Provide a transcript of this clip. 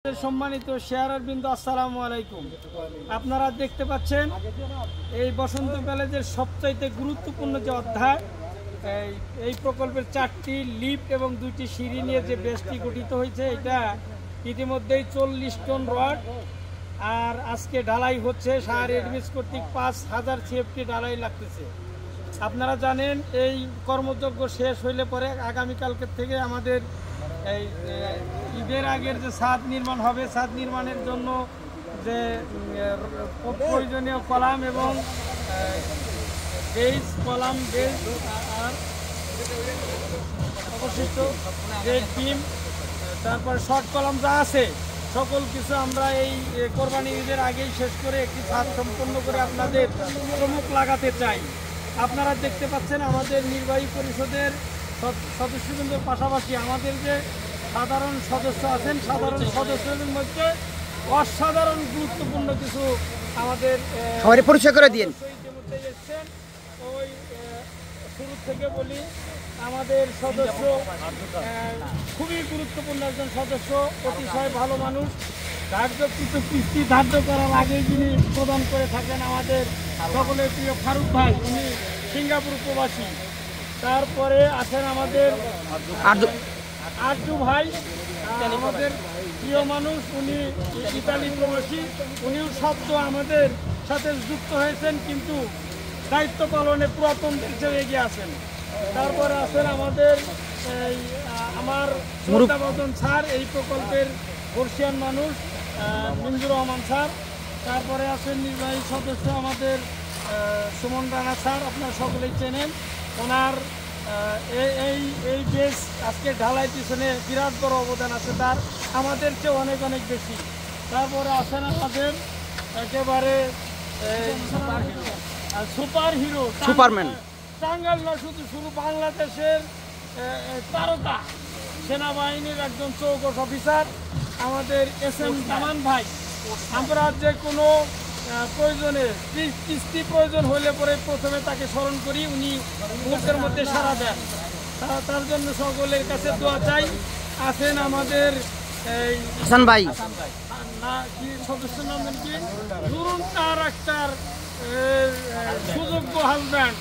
সম্মানিত শেয়ারার বিন্দু, আসসালামু আলাইকুম। আপনারা দেখতে পাচ্ছেন এই বসন্ত প্যালেজের সবচাইতে গুরুত্বপূর্ণ যে অধ্যায়, এই প্রকল্পের 4টি লিফট এবং 2টি সিঁড়ি নিয়ে যে বেসটি গঠিত হয়েছে, এটা ইতিমধ্যেই 40 টন রড আর আজকে ঢালাই হচ্ছে। শাহর এডমিস কর্তৃক 5000 সিএফটি ঢালাই লাগতেছে। আপনারা জানেন এই কর্মযজ্ঞ শেষ হইলে পরে আগামীকালকের থেকে আমাদের এই ঈদের আগের যে ছাদ নির্মাণ হবে, ছাদ নির্মাণের জন্য যে প্রয়োজনীয় কলাম এবং বেস, কলাম, বেস আর অবশিষ্ট যে টিম, তারপর শর্ট কলাম যা আছে সকল কিছু আমরা এই কোরবানি ঈদের আগেই শেষ করে একটি ছাদ সম্পন্ন করে আপনাদের চমক লাগাতে চাই। আপনারা দেখতে পাচ্ছেন আমাদের নির্বাহী পরিষদের সদস্যবৃন্দের পাশাপাশি আমাদের যে সাধারণ সদস্য আছেন, সাধারণ সদস্যদের মধ্যে অসাধারণ গুরুত্বপূর্ণ কিছু আমাদের পরিচয় করে দিন। ইতিমধ্যে এসছেন। ওই শুরু থেকে বলি, আমাদের সদস্য খুবই গুরুত্বপূর্ণ একজন সদস্য, অতিশয় ভালো মানুষ। ধার্যকৃত কিস্তি ধার্য করার আগেই যিনি প্রদান করে থাকেন আমাদের সকলের প্রিয় ফারুক ভাই, উনি সিঙ্গাপুর প্রবাসী। তারপরে আছেন আমাদের আরজু ভাই, আমাদের প্রিয় মানুষ, উনি ইতালি প্রবাসী। উনিও শব্দ আমাদের সাথে যুক্ত হয়েছেন, কিন্তু দায়িত্ব পালনে পুরাতন হিসেবে এগিয়ে আছেন। তারপরে আছেন আমাদের আমার শ্রদ্ধাভাজন স্যার, এই প্রকল্পের বর্ষিয়ান মানুষ মিঞ্জুর রহমান স্যার। তারপরে আছেন নির্বাহী সদস্য আমাদের সুমন রানা স্যার, আপনারা সকলেই চেনেন। ওনার এই বেস আজকে ঢালাই পিছনে বিরাট বড় অবদান আছে তার, আমাদের চেয়ে অনেক অনেক বেশি। তারপরে আছেন আমাদের একেবারে সুপার হিরো, সুপারম্যান, টাঙ্গাইল না শুধু বাংলাদেশের তারকা, সেনাবাহিনীর একজন চৌকস অফিসার আমাদের SM জামান ভাই। আমরা যে কোনো প্রয়োজনে কিস্তি প্রয়োজন হলে পরে প্রথমে তাকে স্মরণ করি, উনি মুহূর্তের মধ্যে সাড়া দেন। তার জন্য সকলের কাছে দোয়া চাই। আছেন আমাদের হাসান ভাই, না কি সদস্যের নাম কি, নুরুন তার একটা সুযোগ্য হাজব্যান্ড।